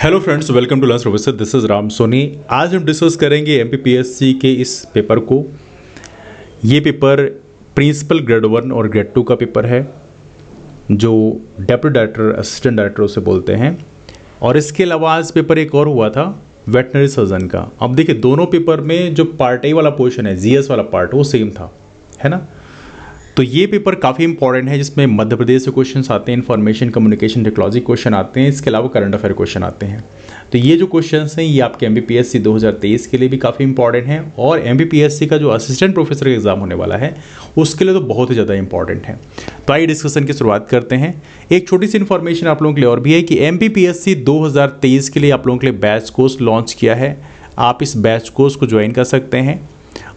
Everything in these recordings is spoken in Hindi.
Hello friends, welcome to learn professor. This is Ram Soni. आज हम डिस्कस करेंगे एमपीपीएससी के इस पेपर को। ये पेपर प्रिंसिपल ग्रेड 1 और ग्रेड 2 का पेपर है, जो डेप्यूटी डायरेक्टर असिस्टेंट डायरेक्टर उसे बोलते हैं। और इसके अलावा आज पेपर एक और हुआ था वेटनरी सर्जन का। अब देखिए, दोनों पेपर में जो पार्ट ए वाला पोर्शन है, जीएस वाला पार्ट, वो सेम था, है ना। तो ये पेपर काफ़ी इंपॉर्टेंट है, जिसमें मध्य प्रदेश से क्वेश्चंस आते हैं, इन्फॉर्मेशन कम्युनिकेशन टेक्नोलॉजी क्वेश्चन आते हैं, इसके अलावा करंट अफेयर क्वेश्चन आते हैं। तो ये जो क्वेश्चंस हैं ये आपके एमपीपीएससी 2023 के लिए भी काफ़ी इंपॉर्टेंट हैं, और एमपीपीएससी का जो असिस्टेंट प्रोफेसर का एग्जाम होने वाला है उसके लिए तो बहुत ही ज़्यादा इंपॉर्टेंट है। तो आइए डिस्कशन की शुरुआत करते हैं। एक छोटी सी इन्फॉर्मेशन आप लोगों के लिए और भी है कि एमपीपीएससी 2023 के लिए आप लोगों के लिए बैच कोर्स लॉन्च किया है। आप इस बैच कोर्स को ज्वाइन कर सकते हैं,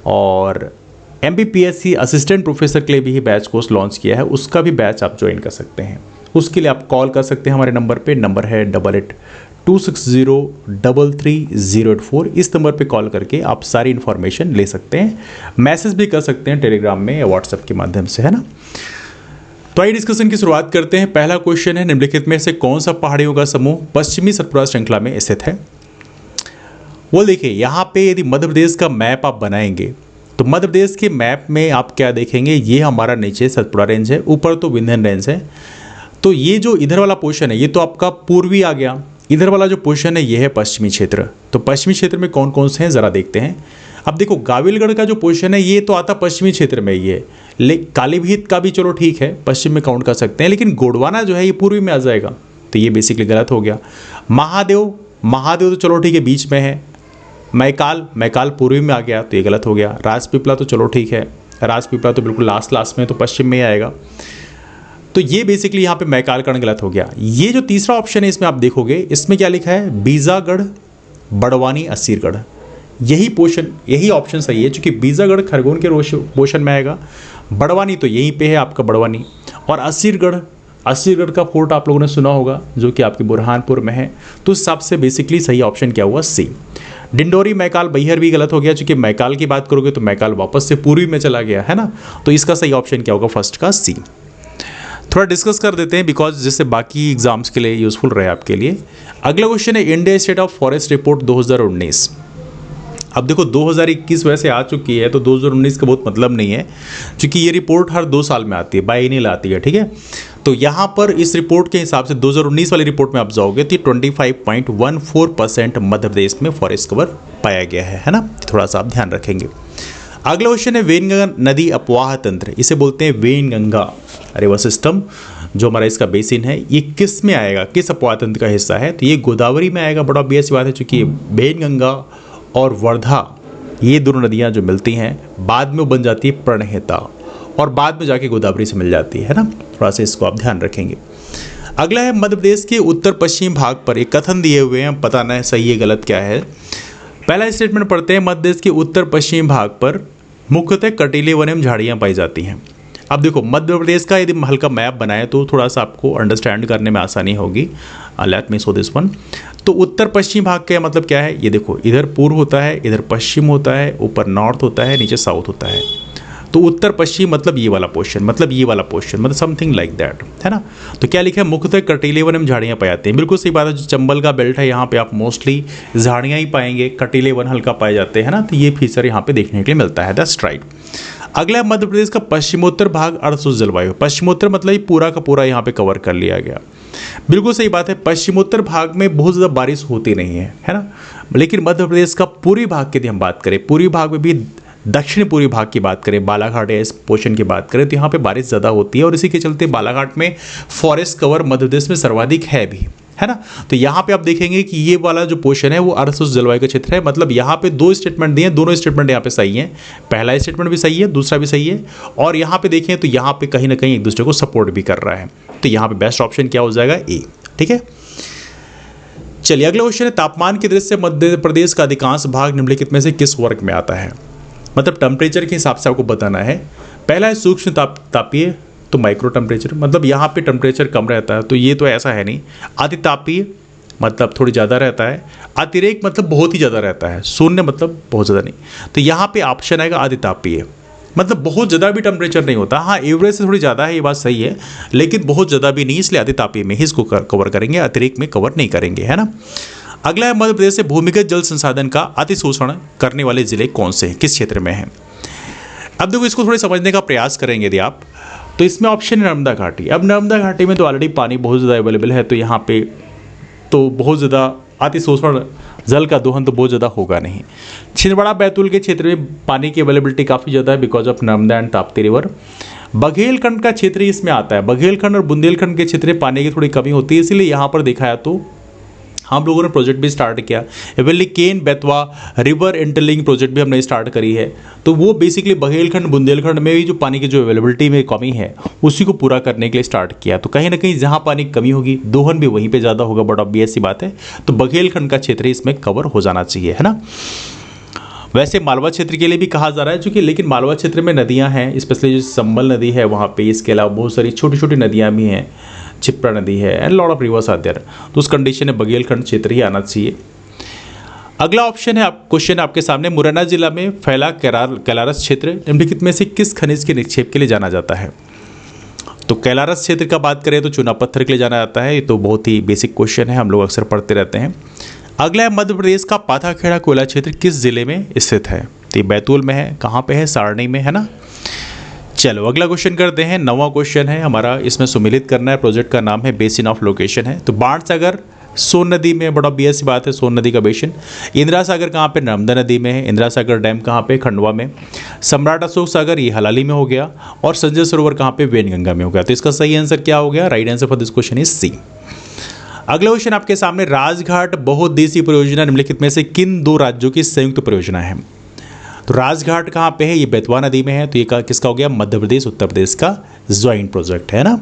और एमपीपीएससी असिस्टेंट प्रोफेसर के लिए भी बैच कोर्स लॉन्च किया है, उसका भी बैच आप ज्वाइन कर सकते हैं। उसके लिए आप कॉल कर सकते हैं हमारे नंबर पे। नंबर है 8826033084। इस नंबर पे कॉल करके आप सारी इन्फॉर्मेशन ले सकते हैं। मैसेज भी कर सकते हैं टेलीग्राम में या व्हाट्सएप के माध्यम से, है ना। तो आइए डिस्कशन की शुरुआत करते हैं। पहला क्वेश्चन है, निम्नलिखित में से कौन सा पहाड़ियों का समूह पश्चिमी सतपुड़ा श्रृंखला में स्थित है। वो देखिए, यहाँ पे यदि मध्य प्रदेश का मैप आप बनाएंगे तो मध्य प्रदेश के मैप में आप क्या देखेंगे, ये हमारा नीचे सतपुड़ा रेंज है, ऊपर तो विंध्य रेंज है। तो ये जो इधर वाला पोर्शन है ये तो आपका पूर्वी आ गया, इधर वाला जो पोर्शन है ये है पश्चिमी क्षेत्र। तो पश्चिमी क्षेत्र में कौन कौन से हैं ज़रा देखते हैं। अब देखो, गाविलगढ़ का जो पोर्शन है ये तो आता पश्चिमी क्षेत्र में ही है, कालीभीत का भी चलो ठीक है, पश्चिम में काउंट कर सकते हैं, लेकिन गोंडवाना जो है ये पूर्वी में आ जाएगा, तो ये बेसिकली गलत हो गया। महादेव तो चलो ठीक है, बीच में है। मैकाल पूर्वी में आ गया, तो ये गलत हो गया। राजपीपला तो चलो ठीक है, राजपीपला तो बिल्कुल लास्ट में, तो पश्चिम में ही आएगा। तो ये बेसिकली यहाँ पे मैकालकर्ण गलत हो गया। ये जो तीसरा ऑप्शन है इसमें आप देखोगे, इसमें क्या लिखा है, बीजागढ़, बड़वानी, असीरगढ़। यही ऑप्शन सही है, क्योंकि बीजागढ़ खरगोन के पोर्शन में आएगा, बड़वानी तो यहीं पे है आपका बड़वानी, और असीरगढ़ का फोर्ट आप लोगों ने सुना होगा, जो कि आपके बुरहानपुर में है। तो इस हिसाब से बेसिकली सही ऑप्शन क्या हुआ, सी। डिंडोरी, मैकाल, बैहर भी गलत हो गया, क्योंकि मैकाल की बात करोगे तो मैकाल वापस से पूर्वी में चला गया, है ना। तो इसका सही ऑप्शन क्या होगा, फर्स्ट का सी। थोड़ा डिस्कस कर देते हैं, बिकॉज जिससे बाकी एग्जाम्स के लिए यूजफुल रहे आपके लिए। अगला क्वेश्चन है, India state of forest report 2019। अब देखो, 2021 वैसे आ चुकी है, तो 2019 का बहुत मतलब नहीं है, क्योंकि ये रिपोर्ट हर 2 साल में आती है, बाइएनियल आती है, ठीक है। तो यहाँ पर इस रिपोर्ट के हिसाब से 2019 वाली रिपोर्ट में आप जाओगे तो 25.14% मध्य प्रदेश में फॉरेस्ट कवर पाया गया है ना। थोड़ा सा आप ध्यान रखेंगे। अगला क्वेश्चन है, वेनगंगा नदी अपवाह तंत्र, इसे बोलते हैं वेनगंगा रिवर सिस्टम, जो हमारा इसका बेसिन है, ये किस में आएगा, किस अपवाह तंत्र का हिस्सा है। तो ये गोदावरी में आएगा। बड़ा बेस बात है, चूंकि वेनगंगा और वर्धा, ये दोनों नदियाँ जो मिलती हैं बाद में वो बन जाती है प्रणहिता, और बाद में जाके गोदावरी से मिल जाती है ना। थोड़ा सा इसको आप ध्यान रखेंगे। अगला है, मध्य प्रदेश के उत्तर पश्चिम भाग पर एक कथन दिए हुए हैं, पता नहीं सही है गलत क्या है। पहला स्टेटमेंट पढ़ते हैं, मध्य प्रदेश के उत्तर पश्चिम भाग पर मुख्यतः कटीले वन एवं झाड़ियाँ पाई जाती हैं। अब देखो, मध्य प्रदेश का यदि हल्का मैप बनाए तो थोड़ा सा आपको अंडरस्टैंड करने में आसानी होगी। Let me show this one. तो उत्तर पश्चिम भाग का मतलब क्या है, ये देखो, इधर पूर्व होता है, इधर पश्चिम होता है, ऊपर नॉर्थ होता है, नीचे साउथ होता है। तो उत्तर पश्चिम मतलब ये वाला पोर्शन, मतलब समथिंग लाइक दैट, है ना। तो क्या लिखा है, मुख्यतः कटीले वन एवं झाड़ियाँ पाई जाती हैं। बिल्कुल सही बात है। जो चंबल का बेल्ट है यहाँ पे आप मोस्टली झाड़ियाँ ही पाएंगे, कटीले वन हल्का पाए जाते हैं ना। तो ये फीचर यहाँ पे देखने के लिए मिलता है, दैट्स राइट। अगला है, मध्य प्रदेश का पश्चिमोत्तर भाग अर्धशुष्क जलवायु। पश्चिमोत्तर मतलब ये पूरा का पूरा यहाँ पे कवर कर लिया गया। बिल्कुल सही बात है। पश्चिमोत्तर भाग में बहुत ज़्यादा बारिश होती नहीं है ना। लेकिन मध्य प्रदेश का पूर्वी भाग की यदि हम बात करें, पूर्वी भाग में भी दक्षिण पूर्वी भाग की बात करें, बालाघाट या इस पोर्शन की बात करें, तो यहाँ पे बारिश ज़्यादा होती है, और इसी के चलते बालाघाट में फॉरेस्ट कवर मध्य प्रदेश में सर्वाधिक है भी, है ना। तो यहाँ पे आप देखेंगे कि ये वाला जो पोर्शन है वो अर्धशुष्क जलवायु का क्षेत्र है। मतलब यहाँ पे 2 स्टेटमेंट दिए हैं, दोनों स्टेटमेंट यहाँ पे सही हैं। पहला स्टेटमेंट भी सही है, दूसरा भी सही है, और यहाँ पे देखें तो यहाँ पे कहीं ना कहीं एक दूसरे को सपोर्ट भी कर रहा है। तो यहाँ पे बेस्ट ऑप्शन क्या हो जाएगा, ए, ठीक है। चलिए अगला क्वेश्चन है, तापमान की दृष्टि से मध्य प्रदेश का अधिकांश भाग निम्नलिखित में से किस वर्ग में आता है। मतलब टेम्परेचर के हिसाब से आपको बताना है। पहला है सूक्ष्म तापीय, तो माइक्रो टेम्परेचर, मतलब यहाँ पे टेम्परेचर कम रहता है, तो ये तो ऐसा है नहीं। अति तापीय मतलब थोड़ी ज़्यादा रहता है। अतिरेक मतलब बहुत ही ज़्यादा रहता है। शून्य मतलब बहुत ज़्यादा नहीं। तो यहाँ पे ऑप्शन आएगा अति तापीय। मतलब बहुत ज़्यादा भी टेम्परेचर नहीं होता, हाँ एवरेज से थोड़ी ज़्यादा है, ये बात सही है, लेकिन बहुत ज़्यादा भी नहीं, इसलिए अति तापीय में ही इसको कवर करेंगे, अतिरिक्त में कवर नहीं करेंगे, है ना। अगला है मध्य प्रदेश से भूमिगत जल संसाधन का अतिशोषण करने वाले जिले कौन से हैं, किस क्षेत्र में हैं। अब देखो इसको थोड़े समझने का प्रयास करेंगे यदि आप, तो इसमें ऑप्शन है नर्मदा घाटी। अब नर्मदा घाटी में तो ऑलरेडी पानी बहुत ज़्यादा अवेलेबल है, तो यहाँ पे तो बहुत ज़्यादा अतिशोषण जल का दोहन तो बहुत ज़्यादा होगा नहीं। छिंदवाड़ा बैतूल के क्षेत्र में पानी की अवेलेबिलिटी काफ़ी ज़्यादा है because of Narmada and Tapti river. Baghelkhand का क्षेत्र इसमें आता है, बघेलखंड और बुंदेलखंड के क्षेत्र में पानी की थोड़ी कमी होती है, इसलिए यहाँ पर देखा है तो हम लोगों ने प्रोजेक्ट भी स्टार्ट किया, एवली Ken Betwa river interlink project भी हमने स्टार्ट करी है। तो वो बेसिकली बघेलखंड बुंदेलखंड में भी जो पानी की जो अवेलेबिलिटी में कमी है उसी को पूरा करने के लिए स्टार्ट किया। तो कहीं ना कहीं जहाँ पानी की कमी होगी दोहन भी वहीं पे ज़्यादा होगा, बट ऑब्वियस सी बात है, तो बघेलखंड का क्षेत्र इसमें कवर हो जाना चाहिए, है ना। वैसे मालवा क्षेत्र के लिए भी कहा जा रहा है, चूँकि लेकिन मालवा क्षेत्र में नदियाँ हैं, स्पेशली जो संबल नदी है वहाँ पे, इसके अलावा बहुत सारी छोटी छोटी नदियाँ भी हैं, छिप्रा नदी है and lot of rivers are there, तो उस कंडीशन में बघेलखंड क्षेत्र ही आना चाहिए। अगला ऑप्शन है, क्वेश्चन आपके सामने, मुरैना जिला में फैला कैलारस क्षेत्र निम्नलिखित में से किस खनिज के निक्षेप के लिए जाना जाता है। तो कैलारस क्षेत्र का बात करें तो चूना पत्थर के लिए जाना जाता है, ये तो बहुत ही बेसिक क्वेश्चन है, हम लोग अक्सर पढ़ते रहते हैं। अगला है मध्य प्रदेश का पाथाखेड़ा कोयला क्षेत्र किस जिले में स्थित है। तो ये बैतूल में है, कहाँ पे है, सारणी में, है ना। चलो अगला क्वेश्चन करते हैं, 9वां क्वेश्चन है हमारा, इसमें सुमिलित करना है, प्रोजेक्ट का नाम है बेसिन ऑफ लोकेशन है। तो बाणसागर सोन नदी में, बड़ा ऑब्वियस सी बात है, सोन नदी का बेसिन। इंदिरा सागर कहाँ पे, नर्मदा नदी में है। इंदिरा सागर डैम कहाँ पे, खंडवा में। सम्राट अशोक सागर ये हलाली में हो गया, और संजय सरोवर कहाँ पे, वेनगंगा में हो गया। तो इसका सही आंसर क्या हो गया, right answer for this question is C. अगला क्वेश्चन आपके सामने, राजघाट बहुउद्देशीय परियोजना निम्नलिखित में से किन दो राज्यों की संयुक्त परियोजना है। तो राजघाट कहाँ पे है, ये बेतवा नदी में है, तो ये किसका हो गया, मध्य प्रदेश उत्तर प्रदेश का ज्वाइंट प्रोजेक्ट है ना।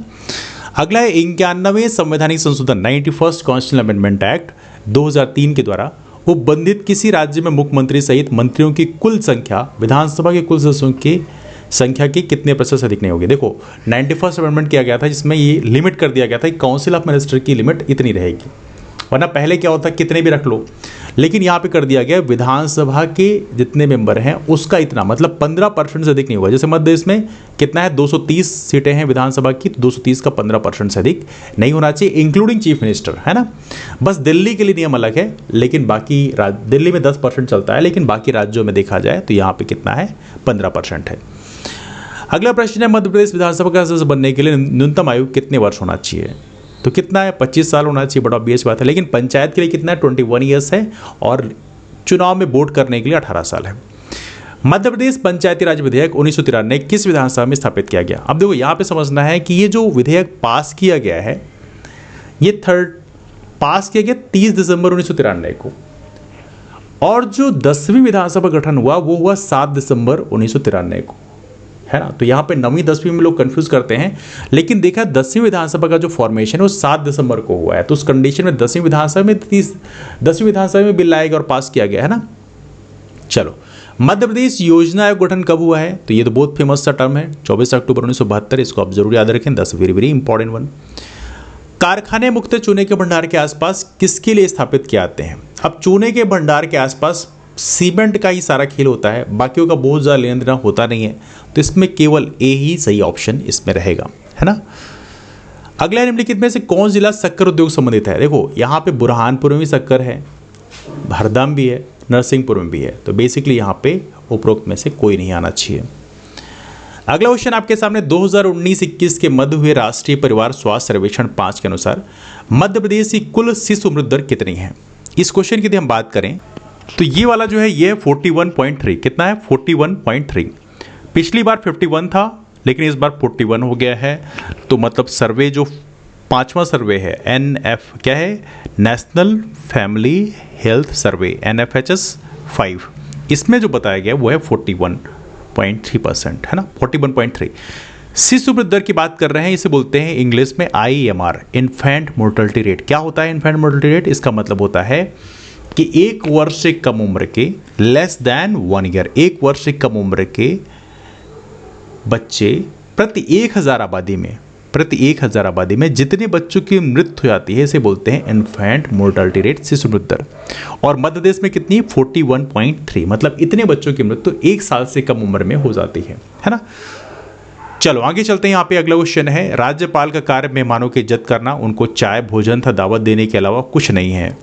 अगला है 91वें संवैधानिक संशोधन 91st कॉन्स्टिट्यूशनल अमेंडमेंट एक्ट 2003 के द्वारा उपबंधित किसी राज्य में मुख्यमंत्री सहित मंत्रियों की कुल संख्या विधानसभा के कुल सदस्यों की संख्या के कितने प्रतिशत से अधिक नहीं होगी। देखो 91st अमेंडमेंट किया गया था जिसमें ये लिमिट कर दिया गया था कि काउंसिल ऑफ मिनिस्टर की लिमिट इतनी रहेगी, वरना पहले क्या होता कितने भी रख लो, लेकिन यहाँ पे कर दिया गया विधानसभा के जितने मेंबर हैं उसका इतना, मतलब 15% से अधिक नहीं होगा। जैसे मध्य प्रदेश में कितना है, 230 सीटें हैं विधानसभा की, तो 230 का 15% से अधिक नहीं होना चाहिए, इंक्लूडिंग चीफ मिनिस्टर, है ना। बस दिल्ली के लिए नियम अलग है, लेकिन बाकी दिल्ली में 10% चलता है, लेकिन बाकी राज्यों में देखा जाए तो यहाँ पे कितना है, 15% है। अगला प्रश्न है, मध्य प्रदेश विधानसभा का सदस्य बनने के लिए न्यूनतम आयु कितने वर्ष होना चाहिए। तो कितना है, 25 साल होना चाहिए, बड़ा ऑब्वियस बात है, लेकिन पंचायत के लिए कितना है, 21 ईयर्स है, और चुनाव में वोट करने के लिए 18 साल है। मध्य प्रदेश पंचायती राज विधेयक 1993 किस विधानसभा में स्थापित किया गया। अब देखो यहाँ पे समझना है कि ये जो विधेयक पास किया गया है, ये पास किया गया 30 दिसंबर 1993 को, और जो 10वीं विधानसभा गठन हुआ वो हुआ 7 दिसंबर 1993 को, है ना। तो यहाँ पे 9वीं 10वीं में लोग कंफ्यूज करते हैं, लेकिन देखा 10वीं विधानसभा का जो फॉर्मेशन है वो 7 दिसंबर को हुआ है, तो उस कंडीशन में 10वीं विधानसभा में बिल लाया गया और पास किया गया, है ना। चलो, मध्य प्रदेश योजना आयोग गठन कब हुआ है। तो ये तो बहुत फेमस सा टर्म है, 24 अक्टूबर 1972, इसको आप जरूर याद रखें, 10 वेरी इंपॉर्टेंट वन। कारखाने मुक्त चूने के भंडार के आसपास किसके लिए स्थापित किए जाते हैं। अब चूने के भंडार के आसपास सीमेंट का ही सारा खेल होता है, बाकियों का बहुत ज़्यादा लेन देना होता नहीं है, तो इसमें केवल ए ही सही ऑप्शन इसमें रहेगा, है ना। अगला निम्नलिखित में से कौन जिला शक्कर उद्योग संबंधित है। देखो यहाँ पे बुरहानपुर में भी शक्कर है, हरदम भी है, नरसिंहपुर में भी है, तो बेसिकली यहाँ पे उपरोक्त में से कोई नहीं आना चाहिए। अगला क्वेश्चन आपके सामने, 2019-21 के मध्य हुए राष्ट्रीय परिवार स्वास्थ्य सर्वेक्षण 5 के अनुसार मध्य प्रदेश की कुल शिशु मृत्यु दर कितनी है। इस क्वेश्चन की यदि हम बात करें तो ये वाला जो है ये 41.3, कितना है, 41.3। पिछली बार 51 था, लेकिन इस बार 41 हो गया है। तो मतलब सर्वे जो 5वां सर्वे है, NF क्या है, national family health survey, NFHS 5, इसमें जो बताया गया वो है 41.3%, है ना, 41.3। शिशु मृत्यु दर की बात कर रहे हैं, इसे बोलते हैं इंग्लिश में IMR, इन्फेंट मोर्टेलिटी रेट। क्या होता है इन्फेंट मोर्टेलिटी रेट, इसका मतलब होता है कि 1 वर्ष से कम उम्र के, लेस देन 1 ईयर, 1 वर्ष से कम उम्र के बच्चे प्रति 1000 आबादी में प्रति 1000 आबादी में जितने बच्चों की मृत्यु हो जाती है इसे बोलते हैं इन्फेंट मोर्टालिटी रेट, शिशु मृत्यु दर। और मध्य प्रदेश में कितनी, 41.3, मतलब इतने बच्चों की मृत्यु 1 साल से कम उम्र में हो जाती है ना। चलो आगे चलते हैं। यहाँ पे अगला क्वेश्चन है, राज्यपाल का कार्य मेहमानों की इज्जत करना, उनको चाय भोजन तथा दावत देने के अलावा कुछ नहीं है।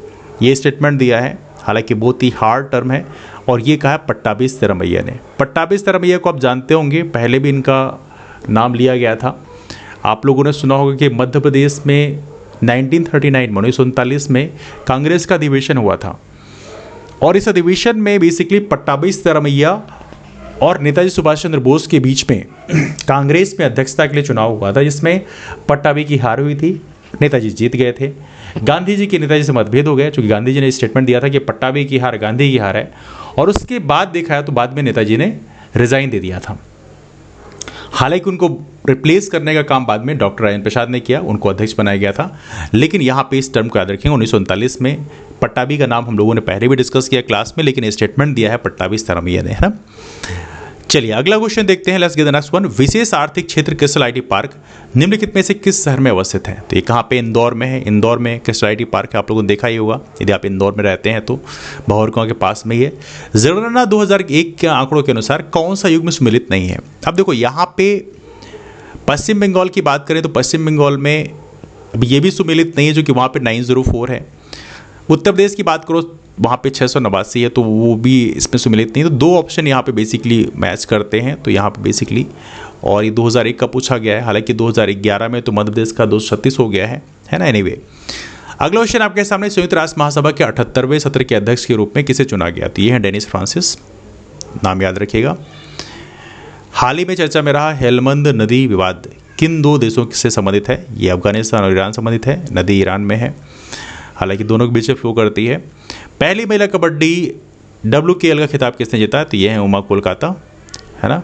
ये स्टेटमेंट दिया है, हालांकि बहुत ही हार्ड टर्म है, और ये कहा है पट्टाभी सिद्धरमैया ने। पट्टाभी सिद्धरमैया को आप जानते होंगे, पहले भी इनका नाम लिया गया था। आप लोगों ने सुना होगा कि मध्य प्रदेश में 1939 में कांग्रेस का अधिवेशन हुआ था, और इस अधिवेशन में बेसिकली पट्टाभी सिद्धरमैया और नेताजी सुभाष चंद्र बोस के बीच में कांग्रेस में अध्यक्षता के लिए चुनाव हुआ था, जिसमें पट्टाभी की हार हुई थी, नेताजी जीत गए थे। गांधी जी के नेताजी से मतभेद हो गए, क्योंकि गांधी जी ने स्टेटमेंट दिया था कि पट्टाभी की हार गांधी की हार है, और उसके बाद देखा है तो बाद में नेताजी ने रिजाइन दे दिया था। हालांकि उनको रिप्लेस करने का काम बाद में डॉक्टर राजेंद्र प्रसाद ने किया, उनको अध्यक्ष बनाया गया था। लेकिन यहाँ पे इस टर्म को याद रखेंगे, 1939 में पट्टाभी का नाम हम लोगों ने पहले भी डिस्कस किया क्लास में, लेकिन स्टेटमेंट दिया है पट्टाभी सिद्धरमैया ने, है ना। चलिए अगला क्वेश्चन देखते हैं, let's get the next one. विशेष आर्थिक क्षेत्र क्रिस्टल आईटी पार्क निम्नलिखित में से किस शहर में अवस्थित है? तो ये कहाँ पे, इंदौर में है। इंदौर में क्रिस्टल आईटी पार्क है, आप लोगों ने देखा ही होगा यदि आप इंदौर में रहते हैं तो, भौरगांव के पास में ही है। जनगणना 2001 के आंकड़ों के अनुसार कौन सा युग में सम्मिलित नहीं है? अब देखो यहाँ पे पश्चिम बंगाल की बात करें तो पश्चिम बंगाल में अब ये भी सम्मिलित नहीं है, जो कि वहाँ पे 904 है। उत्तर प्रदेश की बात करो वहाँ पे 689 है, तो वो भी इसमें सम्मिलित नहीं है। तो दो ऑप्शन यहाँ पे बेसिकली मैच करते हैं, तो यहाँ पे बेसिकली, और ये 2001 का पूछा गया है, हालांकि 2011 में तो मध्य प्रदेश का 236 हो गया है ना। एनीवे अगला क्वेश्चन आपके सामने, संयुक्त राष्ट्र महासभा के 78वें सत्र के अध्यक्ष के रूप में किसे चुना गया? तो ये है डेनिस फ्रांसिस, नाम याद रखिएगा। हाल ही में चर्चा में रहा हेलमंद नदी विवाद किन दो देशों से संबंधित है? ये अफगानिस्तान और ईरान संबंधित है। नदी ईरान में है, हालांकि दोनों के बीच में फ्लो करती है। पहली महिला कबड्डी WKL का खिताब किसने जीता? तो ये है उमा कोलकाता, है ना।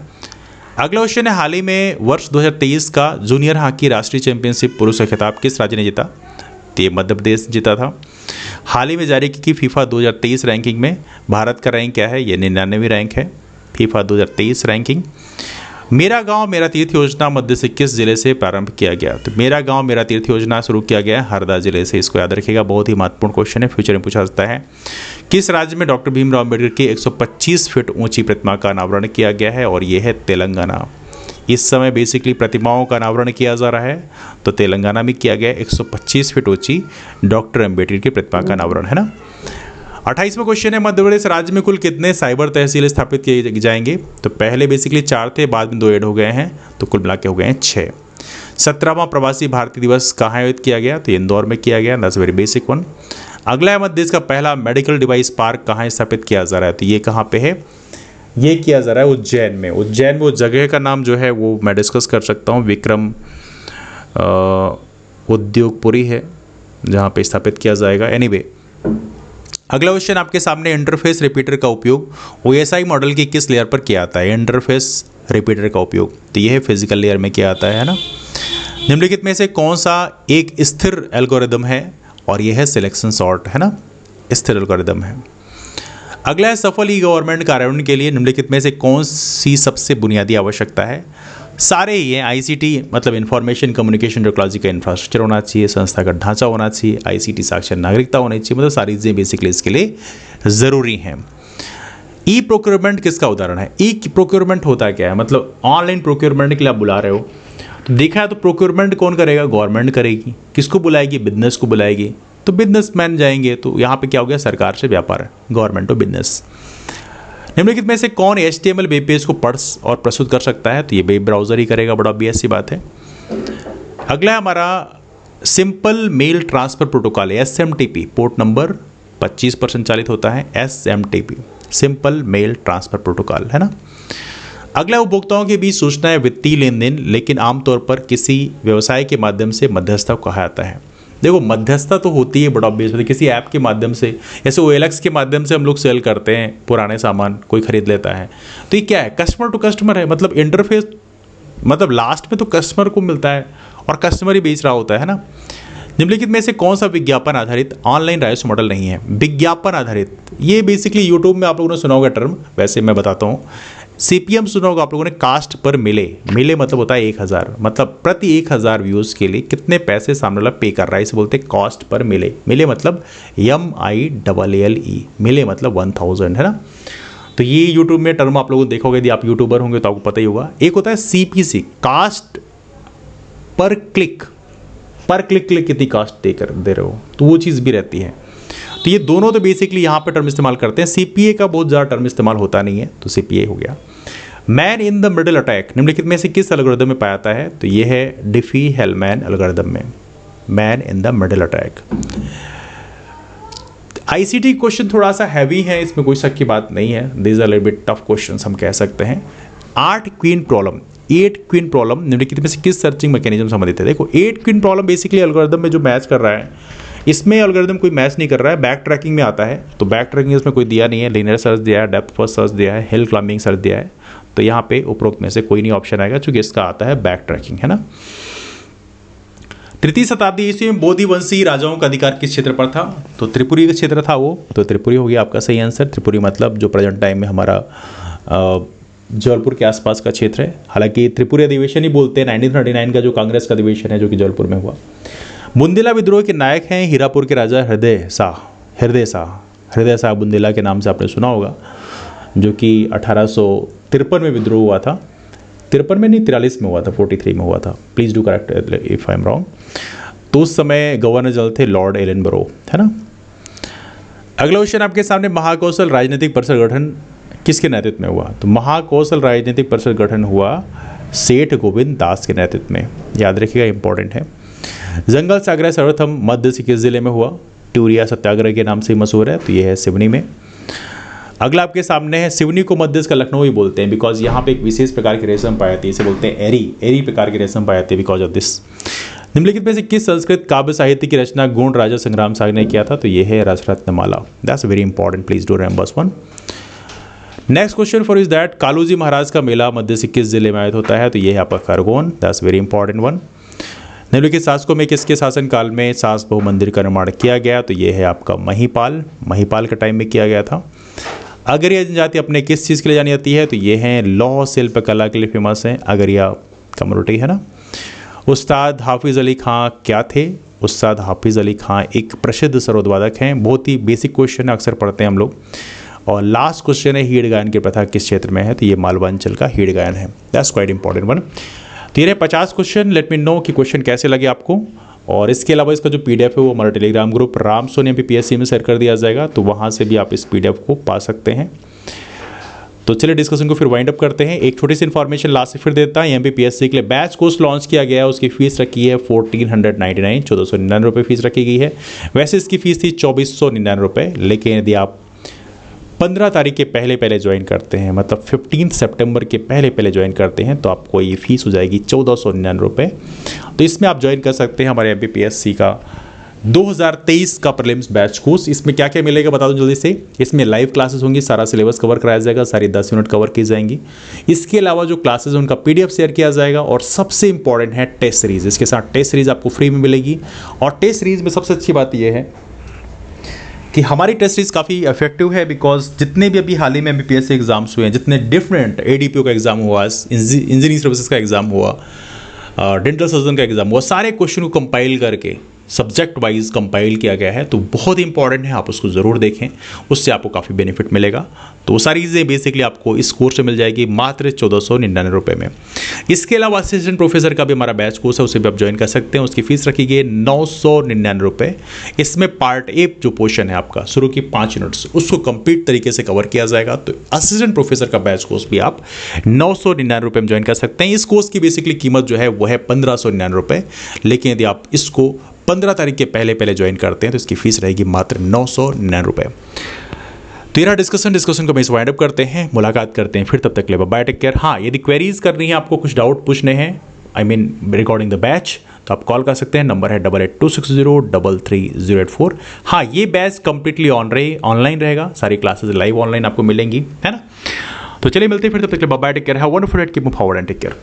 अगला क्वेश्चन है, हाल ही में वर्ष 2023 का जूनियर हॉकी राष्ट्रीय चैंपियनशिप पुरुष का खिताब किस राज्य ने जीता? तो ये मध्य प्रदेश जीता था। हाल ही में जारी की फीफा 2023 रैंकिंग में भारत का रैंक क्या है? ये 99वीं रैंक है, फीफा 2023 रैंकिंग। मेरा गांव मेरा तीर्थ योजना मध्य से किस जिले से प्रारंभ किया गया? तो मेरा गांव मेरा तीर्थ योजना शुरू किया गया है हरदा जिले से। इसको याद रखिएगा, बहुत ही महत्वपूर्ण क्वेश्चन है, फ्यूचर में पूछा जाता है। किस राज्य में डॉक्टर भीमराव अम्बेडकर की 125 फीट ऊंची प्रतिमा का अनावरण किया गया है? और यह है तेलंगाना। इस समय बेसिकली प्रतिमाओं का अनावरण किया जा रहा है, तो तेलंगाना में किया गया 125 फीट ऊंची डॉक्टर अम्बेडकर की प्रतिमा का अनावरण, है ना। 28वां क्वेश्चन है, मध्य प्रदेश राज्य में कुल कितने साइबर तहसील स्थापित किए जाएंगे? तो पहले बेसिकली 4 थे, बाद में 2 ऐड हो गए हैं, तो कुल मिला के हो गए हैं 6। 17वां प्रवासी भारतीय दिवस कहाँ आयोजित किया गया? तो इंदौर में किया गया, दैट्स वेरी बेसिक वन। अगला है, मध्य प्रदेश का पहला मेडिकल डिवाइस पार्क कहाँ स्थापित किया जा रहा है? तो ये कहाँ पे है? ये किया जा रहा है उज्जैन में। उज्जैन में वो जगह का नाम जो है वो मैं डिस्कस कर सकता हूँ, विक्रम उद्योगपुरी है जहाँ पे स्थापित किया जाएगा। एनीवे अगला क्वेश्चन आपके सामने, इंटरफेस रिपीटर का उपयोग OSI मॉडल की किस लेयर पर किया जाता है? इंटरफेस रिपीटर का उपयोग, तो यह है फिजिकल लेयर में किया जाता है ना। निम्नलिखित में से कौन सा एक स्थिर एल्गोरिदम है? और यह है सिलेक्शन सॉर्ट, है ना, स्थिर एल्गोरिदम है। अगला है, सफल ई गवर्नमेंट कार्यान्वयन के लिए निम्नलिखित में से कौन सी सबसे बुनियादी आवश्यकता है? सारे ही हैं। ICT मतलब इंफॉर्मेशन कम्युनिकेशन टेक्नोलॉजी का इंफ्रास्ट्रक्चर होना चाहिए, संस्था का ढांचा होना चाहिए, ICT साक्षर नागरिकता होनी चाहिए, मतलब सारी चीज़ें बेसिकली इसके लिए ज़रूरी हैं। ई प्रोक्योरमेंट किसका उदाहरण है? ई प्रोक्योरमेंट होता क्या है? मतलब ऑनलाइन प्रोक्योरमेंट के लिए आप बुला रहे हो, तो देखा है तो प्रोक्योरमेंट कौन करेगा? गवर्नमेंट करेगी। किसको बुलाएगी? बिजनेस को बुलाएगी, तो बिजनेसमैन जाएंगे। तो यहाँ पे क्या हो गया? सरकार से व्यापार, गवर्नमेंट टू बिजनेस। निम्नलिखित में से कौन HTML वेब पेज को पढ़ और प्रस्तुत कर सकता है? तो ये वेब ब्राउजर ही करेगा, बड़ा obvious सी बात है। अगला है हमारा simple mail transfer protocol SMTP, port number 25 पर संचालित होता है। SMTP simple mail transfer protocol, है ना। अगला, उपभोक्ताओं के बीच सूचनाएं वित्तीय लेन देन, लेकिन आमतौर पर किसी व्यवसाय के माध्यम से मध्यस्थता कहा जाता है। देखो मध्यस्थता तो होती है बड़ा ऑब्वियस, किसी ऐप के माध्यम से, जैसे OLX के माध्यम से हम लोग सेल करते हैं पुराने सामान, कोई खरीद लेता है, तो ये क्या है? कस्टमर टू कस्टमर है, मतलब इंटरफेस, मतलब लास्ट में तो कस्टमर को मिलता है और कस्टमर ही बेच रहा होता है ना। निम्नलिखित में से कौन सा विज्ञापन आधारित ऑनलाइन राजस्व मॉडल नहीं है? विज्ञापन आधारित, ये बेसिकली यूट्यूब में आप लोगों ने सुना होगा टर्म, वैसे मैं बताता हूँ। CPM सुना होगा आप लोगों ने, कास्ट पर मिले। मिले मतलब होता है 1000, मतलब प्रति 1000 व्यूज़ के लिए कितने पैसे सामने वाला पे कर रहा है, इसे बोलते हैं कॉस्ट पर मिले। मिले मतलब MILLE, मिले मतलब 1000, है ना। तो ये यूट्यूब में टर्म आप लोगों ने देखोगे, यदि आप यूट्यूबर होंगे तो आपको पता ही होगा। एक होता है CPC, कास्ट पर क्लिक, पर क्लिक के लिए कितनी कास्ट दे रहे हो, तो वो चीज़ भी रहती है। तो ये दोनों तो बेसिकली यहाँ पे टर्म इस्तेमाल करते हैं। CPA का बहुत ज़्यादा टर्म इस्तेमाल होता नहीं है, तो CPA हो गया। Man in the middle attack निम्नलिखित में से किस एल्गोरिथम में पाया जाता है, तो ये है डिफी-हेलमैन एल्गोरिथम में, man in the middle attack. ICT question थोड़ा सा हैवी है, इसमें कोई शक की बात नहीं है। This are little bit tough questions हम कह सकते हैं। 8 क्वीन प्रॉब्लम निम्नलिखित में से किस सर्चिंग मैकेनिज्म संबंधित है। देखो 8 क्वीन प्रॉब्लम बेसिकली एल्गोरिथम में जो मैच कर रहा है, इसमें एल्गोरिथम कोई मैच नहीं कर रहा है, बैक ट्रैकिंग में आता है। तो बैक ट्रैकिंग इसमें कोई दिया नहीं है, लीनियर सर्च दिया है, डेप्थ फर्स्ट सर्च दिया है, हिल क्लाइंबिंग सर्च दिया है। तो यहाँ पे उपरोक्त में से कोई नहीं ऑप्शन आएगा, चूंकि इसका आता है बैक ट्रैकिंग, है ना। 3वीं शताब्दी ईस्वी में बोधिवंशी राजाओं का अधिकार किस क्षेत्र पर था, तो त्रिपुरी का क्षेत्र था वो, तो त्रिपुरी हो गया आपका सही आंसर। त्रिपुरी मतलब जो प्रेजेंट टाइम में हमारा जबलपुर के आसपास का क्षेत्र है। हालांकि त्रिपुरी अधिवेशन ही बोलते हैं 1939 का जो कांग्रेस का अधिवेशन है, जो कि जबलपुर में हुआ। बुंदेला विद्रोह के नायक हैं हीरापुर के राजा हृदय शाह बुंदेला के नाम से आपने सुना होगा, जो कि 1853 में विद्रोह हुआ था। 53 में नहीं, 43 में हुआ था, 43 में हुआ था। Please do correct if I am wrong. तो उस समय गवर्नर जनरल थे लॉर्ड एलनबरो, है ना। अगला क्वेश्चन आपके सामने, महाकौशल राजनीतिक परिषद गठन किसके नेतृत्व में हुआ, तो महाकौशल राजनीतिक परिषद गठन हुआ सेठ गोविंद दास के नेतृत्व में, याद रखिएगा, इंपॉर्टेंट है। जंगल सत्याग्रह सर्वप्रथम मध्य से किस जिले में हुआ, ट्यूरिया सत्याग्रह के नाम से मशहूर है, तो ये है सिवनी में। अगला आपके सामने है, सिवनी को मध्य का लखनऊ ही बोलते हैं, बिकॉज यहाँ पे एक विशेष प्रकार की रेशम पाई जाती है, इसे बोलते हैं एरी प्रकार की रेशम पाई जाती है, बिकॉज ऑफ दिस। निम्नलिखित में से किस संस्कृत काव्य साहित्य की रचना गोंड राजा संग्राम सागर ने किया था, तो ये है Rasratnamala. That's very important, please do remember one. Next question four is that, Kaluji Maharaj का मेला मध्य से किस जिले में आयोजित होता है, तो ये है आपका Khargone. That's very important one. निम्नलिखित शासकों में किसके शासनकाल में सास बहु मंदिर का निर्माण किया गया, तो ये है आपका महिपाल के टाइम में किया गया था। अगरिया जनजाति अपने किस चीज़ के लिए जानी जाती है, तो ये है लौह शिल्प कला के लिए फेमस है, अगरिया कम्युनिटी, है ना। उस्ताद हाफिज़ अली खां क्या थे, उस्ताद हाफिज़ अली खां एक प्रसिद्ध सरोदवादक हैं। बहुत ही बेसिक क्वेश्चन है, अक्सर पढ़ते हैं हम लोग। और लास्ट क्वेश्चन है, हीड़ गायन की प्रथा किस क्षेत्र में है, तो ये मालवांचल का हीड़ गायन है। That's quite important one. तो ये 50 क्वेश्चन। लेट मी नो कि क्वेश्चन कैसे लगे आपको। और इसके अलावा इसका जो PDF है वो हमारा Telegram group Ram Soni MPPSC में शेयर कर दिया जाएगा, तो वहाँ से भी आप इस PDF को पा सकते हैं। तो चलिए डिस्कशन को फिर वाइंड अप करते हैं। एक छोटी सी इन्फॉर्मेशन लास्ट से फिर देता है, MPPSC के लिए बैच कोर्स लॉन्च किया गया है, उसकी फीस रखी है 1499, 1499 रुपये फीस रखी गई है। वैसे इसकी फीस थी 2499 रुपये, लेकिन यदि आप 15 तारीख के पहले ज्वाइन करते हैं, मतलब 15 सितंबर के पहले ज्वाइन करते हैं, तो आपको ये फीस हो जाएगी 1499 रुपये। तो इसमें आप ज्वाइन कर सकते हैं हमारे MPPSC का 2023 का प्रीलिम्स बैच कोर्स। इसमें क्या क्या मिलेगा बता दूं जल्दी से। इसमें लाइव क्लासेस होंगी, सारा सिलेबस कवर कराया जाएगा, सारी 10 यूनिट कवर की जाएंगी। इसके अलावा जो क्लासेस हैं उनका PDF शेयर किया जाएगा, और सबसे इंपॉर्टेंट है टेस्ट सीरीज। इसके साथ टेस्ट सीरीज आपको फ्री में मिलेगी। और टेस्ट सीरीज में सबसे अच्छी बात यह है कि हमारी टेस्ट सीरीज काफ़ी इफेक्टिव है, बिकॉज जितने भी अभी हाल ही में MPPSC एग्जाम्स हुए हैं, जितने डिफरेंट ADPO का एग्जाम हुआ, इंजीनियरिंग सर्विसेज का एग्जाम हुआ, डेंटल सर्जन का एग्जाम हुआ, सारे क्वेश्चन को कंपाइल करके सब्जेक्ट वाइज कंपाइल किया गया है। तो बहुत ही इंपॉर्टेंट है, आप उसको ज़रूर देखें, उससे आपको काफ़ी बेनिफिट मिलेगा। तो वो सारी चीज़ें बेसिकली आपको इस कोर्स में मिल जाएगी मात्र 1499 रुपये में। इसके अलावा असिस्टेंट प्रोफेसर का भी हमारा बैच कोर्स है, उसे भी आप ज्वाइन कर सकते हैं। उसकी फीस रखी गई 999 रुपये। इसमें पार्ट A जो पोर्शन है आपका शुरू की 5 यूनिट्स, उसको कंप्लीट तरीके से कवर किया जाएगा। तो असिस्टेंट प्रोफेसर का बैच कोर्स भी आप 999 रुपये में ज्वाइन कर सकते हैं। इस कोर्स की बेसिकली कीमत जो है वो है 1599 रुपये, लेकिन यदि आप इसको 15 तारीख के पहले ज्वाइन करते हैं तो इसकी फीस रहेगी मात्र 999 रुपये। तो ये डिस्कशन को हम इस वाइंड अप करते हैं, मुलाकात करते हैं फिर, तब तक ले बाय, टेक केयर। हाँ, यदि क्वेरीज करनी है, आपको कुछ डाउट पूछने हैं, I mean recording the batch, तो आप कॉल कर सकते हैं। नंबर है 8826033084। हाँ, ये बैच कंप्लीटली ऑनलाइन रहेगा, सारी क्लासेस लाइव ऑनलाइन आपको मिलेंगी, है ना। तो चलिए मिलते हैं फिर, तब तक ले bye, take care, have a wonderful day, keep moving forward and take care.